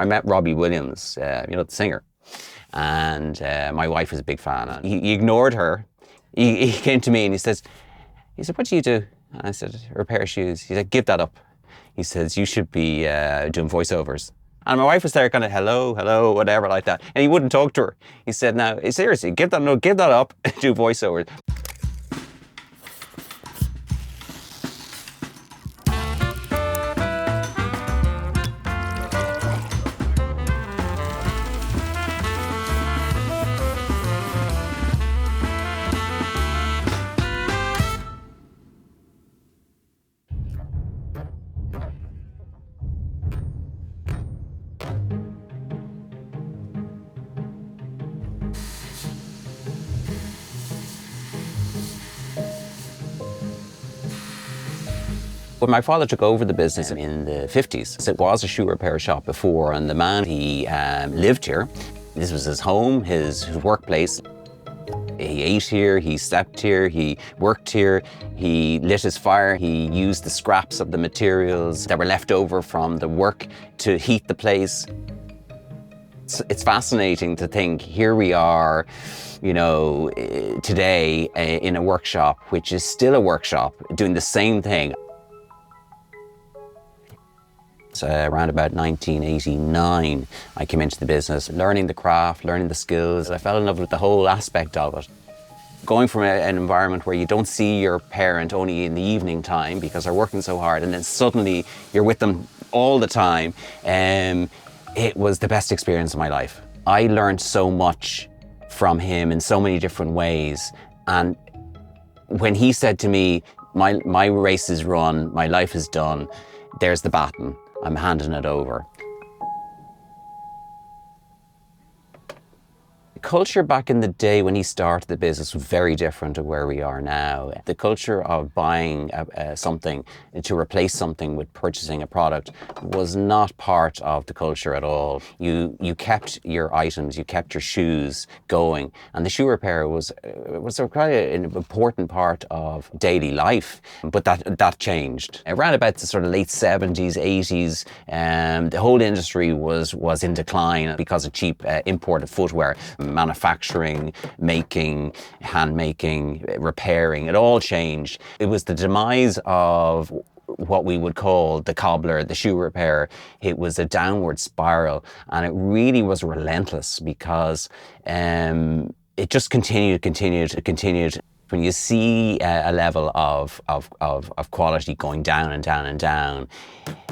I met Robbie Williams, the singer, and my wife was a big fan. He ignored her. He came to me and he said, what do you do? And I said, repair shoes. He said, give that up. He says, you should be doing voiceovers. And my wife was there kind of, hello, whatever like that. And he wouldn't talk to her. He said, now, seriously, give that up, do voiceovers. When my father took over the business in the 50s, it was a shoe repair shop before, and the man, he lived here. This was his home, his workplace. He ate here, he slept here, he worked here, he lit his fire, he used the scraps of the materials that were left over from the work to heat the place. It's fascinating to think, here we are, today in a workshop, which is still a workshop, doing the same thing. So around about 1989, I came into the business, learning the craft, learning the skills. I fell in love with the whole aspect of it. Going from an environment where you don't see your parent only in the evening time because they're working so hard, and then suddenly you're with them all the time, it was the best experience of my life. I learned so much from him in so many different ways. And when he said to me, my race is run, my life is done, there's the baton. I'm handing it over. The culture back in the day when he started the business was very different to where we are now. The culture of buying something to replace something with purchasing a product was not part of the culture at all. You kept your items, you kept your shoes going, and the shoe repair was quite an important part of daily life. But that changed. Around about the sort of late 70s, 80s, the whole industry was in decline because of cheap imported footwear. Manufacturing, making, hand making, repairing, it all changed. It was the demise of what we would call the cobbler, the shoe repair. It was a downward spiral, and it really was relentless because it just continued. When you see a level of quality going down and down and down,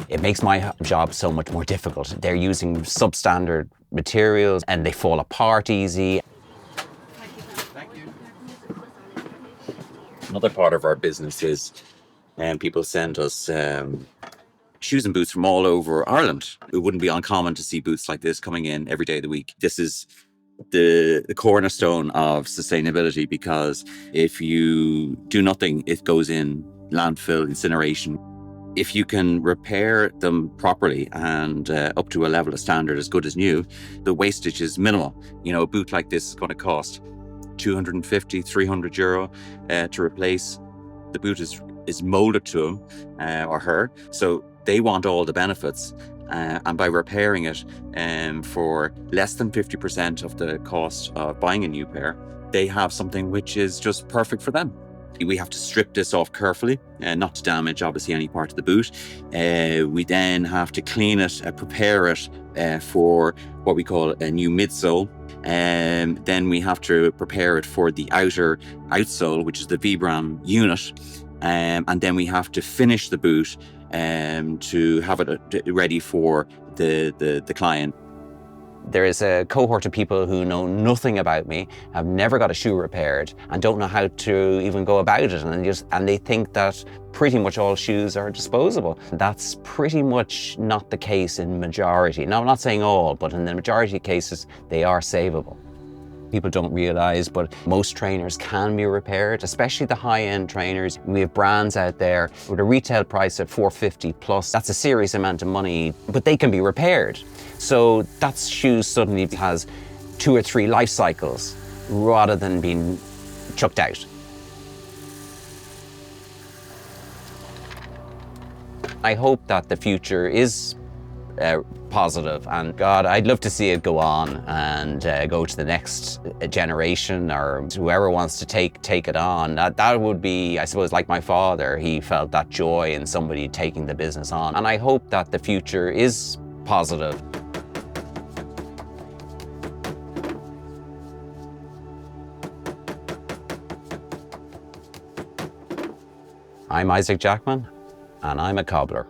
it makes my job so much more difficult. They're using substandard materials and they fall apart easy. Thank you. Another part of our business is people send us shoes and boots from all over Ireland. It wouldn't be uncommon to see boots like this coming in every day of the week. This is the cornerstone of sustainability, because if you do nothing, it goes in landfill, incineration. If you can repair them properly and up to a level of standard as good as new, the wastage is minimal. A boot like this is going to cost 250, 300 euro to replace. The boot is molded to him or her, so they want all the benefits. And by repairing it for less than 50% of the cost of buying a new pair, they have something which is just perfect for them. We have to strip this off carefully, not to damage obviously any part of the boot. We then have to clean it, prepare it for what we call a new midsole. Then we have to prepare it for the outer outsole, which is the vibram unit. And then we have to finish the boot to have it ready for the client. There is a cohort of people who know nothing about me, have never got a shoe repaired, and don't know how to even go about it, and they think that pretty much all shoes are disposable. That's pretty much not the case in majority. Now, I'm not saying all, but in the majority of cases, they are savable. People don't realize, but most trainers can be repaired, especially the high-end trainers. We have brands out there with a retail price of $450 plus. That's a serious amount of money, but they can be repaired. So that shoe suddenly has 2 or 3 life cycles rather than being chucked out. I hope that the future is positive. And God, I'd love to see it go on and go to the next generation, or whoever wants to take it on. That would be, I suppose, like my father, he felt that joy in somebody taking the business on. And I hope that the future is positive. I'm Isaac Jackman, and I'm a cobbler.